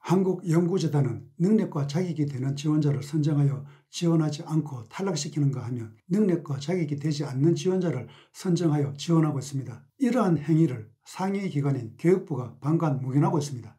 한국연구재단은 능력과 자격이 되는 지원자를 선정하여 지원하지 않고 탈락시키는가 하면 능력과 자격이 되지 않는 지원자를 선정하여 지원하고 있습니다. 이러한 행위를 상위 기관인 교육부가 방관무견하고 있습니다.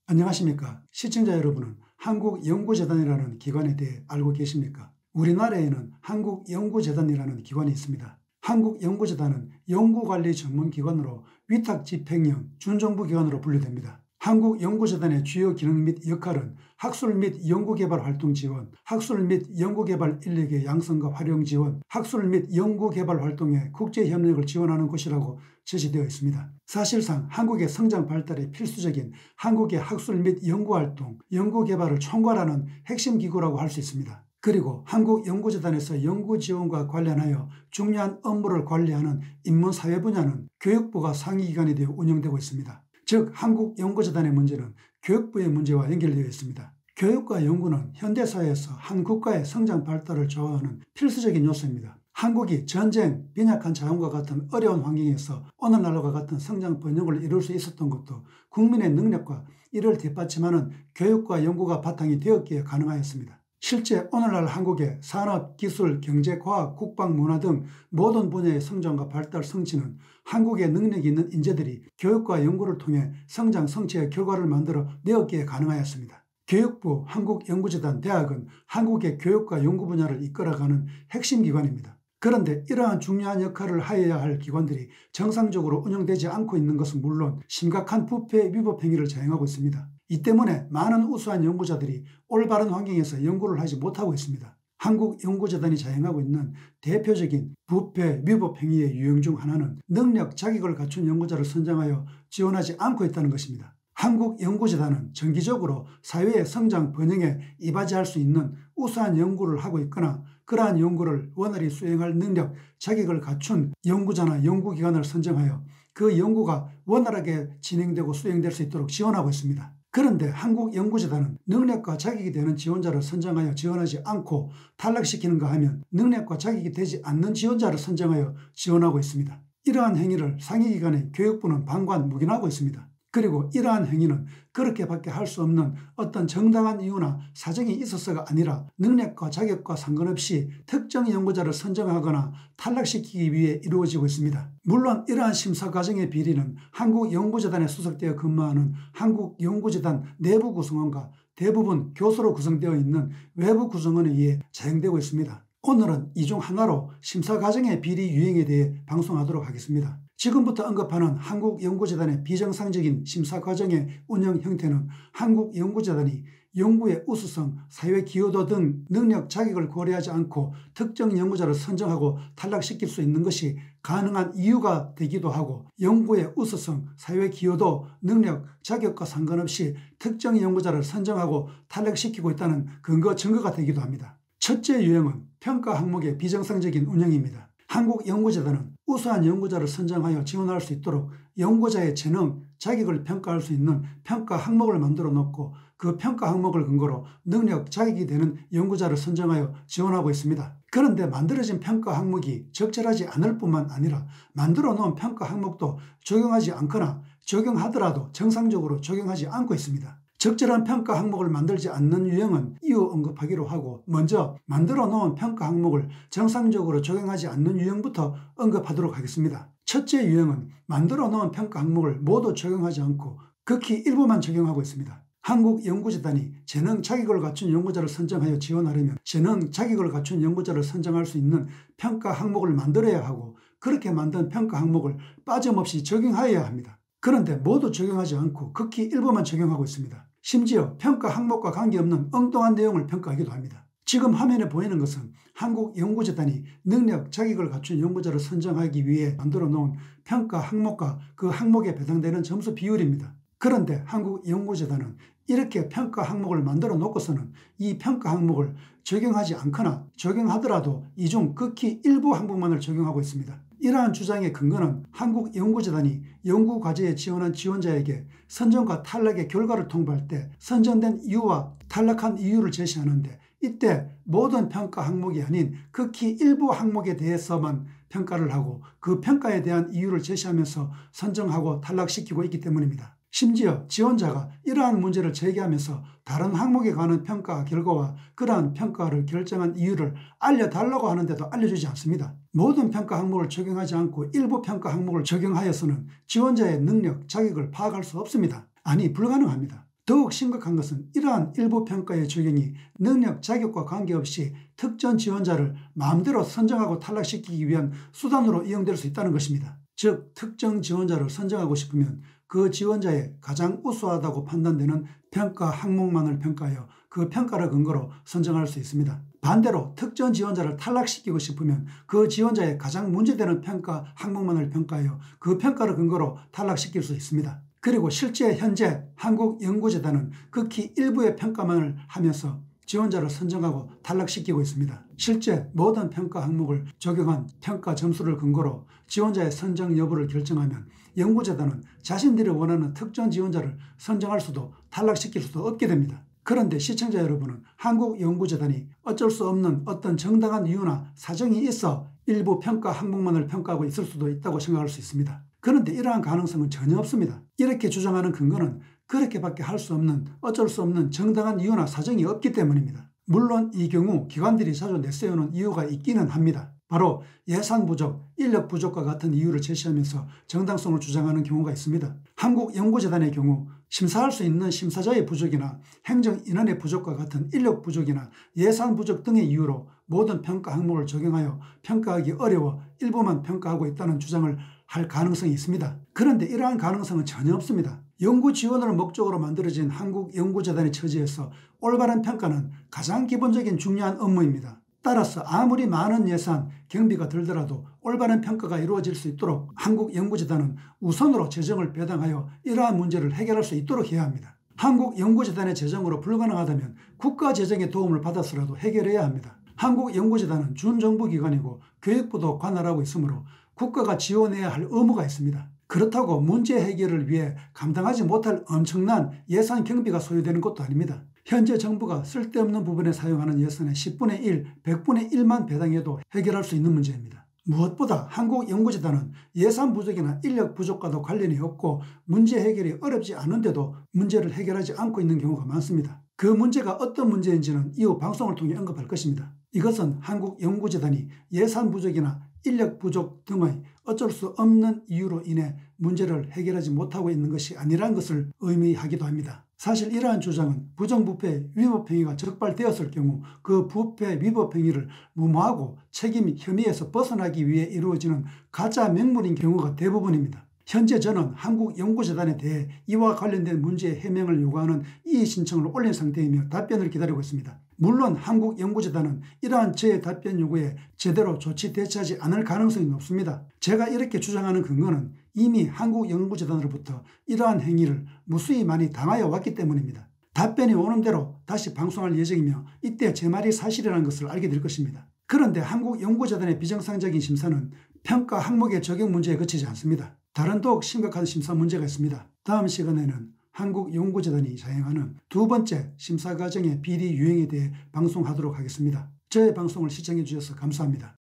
안녕하십니까? 시청자 여러분은 한국연구재단이라는 기관에 대해 알고 계십니까? 우리나라에는 한국연구재단이라는 기관이 있습니다. 한국연구재단은 연구관리 전문기관으로 위탁집행형 준정부기관으로 분류됩니다. 한국연구재단의 주요 기능 및 역할은 학술 및 연구개발 활동 지원, 학술 및 연구개발 인력의 양성과 활용 지원, 학술 및 연구개발 활동의 국제협력을 지원하는 곳이라고 제시되어 있습니다. 사실상 한국의 성장 발달에 필수적인 한국의 학술 및 연구활동, 연구개발을 총괄하는 핵심 기구라고 할 수 있습니다. 그리고 한국연구재단에서 연구지원과 관련하여 중요한 업무를 관리하는 인문사회 분야는 교육부가 상위기관이 되어 운영되고 있습니다. 즉 한국연구재단의 문제는 교육부의 문제와 연결되어 있습니다. 교육과 연구는 현대사회에서 한 국가의 성장 발달을 좌우하는 필수적인 요소입니다. 한국이 전쟁, 빈약한 자원과 같은 어려운 환경에서 오늘날과 같은 성장 번영을 이룰 수 있었던 것도 국민의 능력과 이를 뒷받침하는 교육과 연구가 바탕이 되었기에 가능하였습니다. 실제 오늘날 한국의 산업, 기술, 경제, 과학, 국방, 문화 등 모든 분야의 성장과 발달, 성취는 한국의 능력이 있는 인재들이 교육과 연구를 통해 성장, 성취의 결과를 만들어 내었기에 가능하였습니다. 교육부, 한국연구재단, 대학은 한국의 교육과 연구 분야를 이끌어가는 핵심 기관입니다. 그런데 이러한 중요한 역할을 하여야 할 기관들이 정상적으로 운영되지 않고 있는 것은 물론 심각한 부패, 위법 행위를 자행하고 있습니다. 이 때문에 많은 우수한 연구자들이 올바른 환경에서 연구를 하지 못하고 있습니다. 한국연구재단이 자행하고 있는 대표적인 부패, 위법 행위의 유형 중 하나는 능력, 자격을 갖춘 연구자를 선정하여 지원하지 않고 있다는 것입니다. 한국연구재단은 정기적으로 사회의 성장, 번영에 이바지할 수 있는 우수한 연구를 하고 있거나 그러한 연구를 원활히 수행할 능력, 자격을 갖춘 연구자나 연구기관을 선정하여 그 연구가 원활하게 진행되고 수행될 수 있도록 지원하고 있습니다. 그런데 한국연구재단은 능력과 자격이 되는 지원자를 선정하여 지원하지 않고 탈락시키는가 하면 능력과 자격이 되지 않는 지원자를 선정하여 지원하고 있습니다. 이러한 행위를 상위기관의 교육부는 방관무견하고 있습니다. 그리고 이러한 행위는 그렇게밖에 할 수 없는 어떤 정당한 이유나 사정이 있어서가 아니라 능력과 자격과 상관없이 특정 연구자를 선정하거나 탈락시키기 위해 이루어지고 있습니다. 물론 이러한 심사 과정의 비리는 한국연구재단에 소속되어 근무하는 한국연구재단 내부 구성원과 대부분 교수로 구성되어 있는 외부 구성원에 의해 자행되고 있습니다. 오늘은 이 중 하나로 심사 과정의 비리 유형에 대해 방송하도록 하겠습니다. 지금부터 언급하는 한국연구재단의 비정상적인 심사 과정의 운영 형태는 한국연구재단이 연구의 우수성, 사회 기여도 등 능력, 자격을 고려하지 않고 특정 연구자를 선정하고 탈락시킬 수 있는 것이 가능한 이유가 되기도 하고 연구의 우수성, 사회 기여도, 능력, 자격과 상관없이 특정 연구자를 선정하고 탈락시키고 있다는 증거가 되기도 합니다. 첫째 유형은 평가 항목의 비정상적인 운영입니다. 한국연구재단은 우수한 연구자를 선정하여 지원할 수 있도록 연구자의 재능, 자격을 평가할 수 있는 평가 항목을 만들어 놓고 그 평가 항목을 근거로 능력, 자격이 되는 연구자를 선정하여 지원하고 있습니다. 그런데 만들어진 평가 항목이 적절하지 않을 뿐만 아니라 만들어 놓은 평가 항목도 적용하지 않거나 적용하더라도 정상적으로 적용하지 않고 있습니다. 적절한 평가 항목을 만들지 않는 유형은 이후 언급하기로 하고 먼저 만들어 놓은 평가 항목을 정상적으로 적용하지 않는 유형부터 언급하도록 하겠습니다. 첫째 유형은 만들어 놓은 평가 항목을 모두 적용하지 않고 극히 일부만 적용하고 있습니다. 한국연구재단이 재능, 자격을 갖춘 연구자를 선정하여 지원하려면 재능, 자격을 갖춘 연구자를 선정할 수 있는 평가 항목을 만들어야 하고 그렇게 만든 평가 항목을 빠짐없이 적용하여야 합니다. 그런데 모두 적용하지 않고 극히 일부만 적용하고 있습니다. 심지어 평가 항목과 관계없는 엉뚱한 내용을 평가하기도 합니다. 지금 화면에 보이는 것은 한국연구재단이 능력, 자격을 갖춘 연구자를 선정하기 위해 만들어 놓은 평가 항목과 그 항목에 배당되는 점수 비율입니다. 그런데 한국연구재단은 이렇게 평가 항목을 만들어 놓고서는 이 평가 항목을 적용하지 않거나 적용하더라도 이 중 극히 일부 항목만을 적용하고 있습니다. 이러한 주장의 근거는 한국연구재단이 연구과제에 지원한 지원자에게 선정과 탈락의 결과를 통보할 때 선정된 이유와 탈락한 이유를 제시하는데 이때 모든 평가 항목이 아닌 극히 일부 항목에 대해서만 평가를 하고 그 평가에 대한 이유를 제시하면서 선정하고 탈락시키고 있기 때문입니다. 심지어 지원자가 이러한 문제를 제기하면서 다른 항목에 관한 평가 결과와 그러한 평가를 결정한 이유를 알려달라고 하는데도 알려주지 않습니다. 모든 평가 항목을 적용하지 않고 일부 평가 항목을 적용하여서는 지원자의 능력, 자격을 파악할 수 없습니다. 아니, 불가능합니다. 더욱 심각한 것은 이러한 일부 평가의 적용이 능력, 자격과 관계없이 특정 지원자를 마음대로 선정하고 탈락시키기 위한 수단으로 이용될 수 있다는 것입니다. 즉, 특정 지원자를 선정하고 싶으면 그 지원자의 가장 우수하다고 판단되는 평가 항목만을 평가하여 그 평가를 근거로 선정할 수 있습니다. 반대로 특정 지원자를 탈락시키고 싶으면 그 지원자의 가장 문제되는 평가 항목만을 평가하여 그 평가를 근거로 탈락시킬 수 있습니다. 그리고 실제 현재 한국연구재단은 극히 일부의 평가만을 하면서 지원자를 선정하고 탈락시키고 있습니다. 실제 모든 평가 항목을 적용한 평가 점수를 근거로 지원자의 선정 여부를 결정하면 연구재단은 자신들이 원하는 특정 지원자를 선정할 수도 탈락시킬 수도 없게 됩니다. 그런데 시청자 여러분은 한국연구재단이 어쩔 수 없는 어떤 정당한 이유나 사정이 있어 일부 평가 항목만을 평가하고 있을 수도 있다고 생각할 수 있습니다. 그런데 이러한 가능성은 전혀 없습니다. 이렇게 주장하는 근거는 그렇게밖에 할 수 없는 어쩔 수 없는 정당한 이유나 사정이 없기 때문입니다. 물론 이 경우 기관들이 자주 내세우는 이유가 있기는 합니다. 바로 예산 부족, 인력 부족과 같은 이유를 제시하면서 정당성을 주장하는 경우가 있습니다. 한국연구재단의 경우 심사할 수 있는 심사자의 부족이나 행정 인원의 부족과 같은 인력 부족이나 예산 부족 등의 이유로 모든 평가 항목을 적용하여 평가하기 어려워 일부만 평가하고 있다는 주장을 할 가능성이 있습니다. 그런데 이러한 가능성은 전혀 없습니다. 연구 지원을 목적으로 만들어진 한국연구재단의 처지에서 올바른 평가는 가장 기본적인 중요한 업무입니다. 따라서 아무리 많은 예산, 경비가 들더라도 올바른 평가가 이루어질 수 있도록 한국연구재단은 우선으로 재정을 배당하여 이러한 문제를 해결할 수 있도록 해야 합니다. 한국연구재단의 재정으로 불가능하다면 국가재정의 도움을 받아서라도 해결해야 합니다. 한국연구재단은 준정부기관이고 교육부도 관할하고 있으므로 국가가 지원해야 할 의무가 있습니다. 그렇다고 문제 해결을 위해 감당하지 못할 엄청난 예산 경비가 소요되는 것도 아닙니다. 현재 정부가 쓸데없는 부분에 사용하는 예산의 10분의 1, 100분의 1만 배당해도 해결할 수 있는 문제입니다. 무엇보다 한국연구재단은 예산 부족이나 인력 부족과도 관련이 없고 문제 해결이 어렵지 않은데도 문제를 해결하지 않고 있는 경우가 많습니다. 그 문제가 어떤 문제인지는 이후 방송을 통해 언급할 것입니다. 이것은 한국연구재단이 예산 부족이나 인력 부족 등의 어쩔 수 없는 이유로 인해 문제를 해결하지 못하고 있는 것이 아니라는 것을 의미하기도 합니다. 사실 이러한 주장은 부정부패 위법행위가 적발되었을 경우 그 부패 위법행위를 무마하고 책임 혐의에서 벗어나기 위해 이루어지는 가짜 맹물인 경우가 대부분입니다. 현재 저는 한국연구재단에 대해 이와 관련된 문제의 해명을 요구하는 이의 신청을 올린 상태이며 답변을 기다리고 있습니다. 물론 한국연구재단은 이러한 제 답변 요구에 제대로 조치 대처하지 않을 가능성이 높습니다. 제가 이렇게 주장하는 근거는 이미 한국연구재단으로부터 이러한 행위를 무수히 많이 당하여 왔기 때문입니다. 답변이 오는 대로 다시 방송할 예정이며 이때 제 말이 사실이라는 것을 알게 될 것입니다. 그런데 한국연구재단의 비정상적인 심사는 평가 항목의 적용 문제에 그치지 않습니다. 다른 더욱 심각한 심사 문제가 있습니다. 다음 시간에는 한국연구재단이 자행하는 두 번째 심사 과정의 비리 유형에 대해 방송하도록 하겠습니다. 저의 방송을 시청해 주셔서 감사합니다.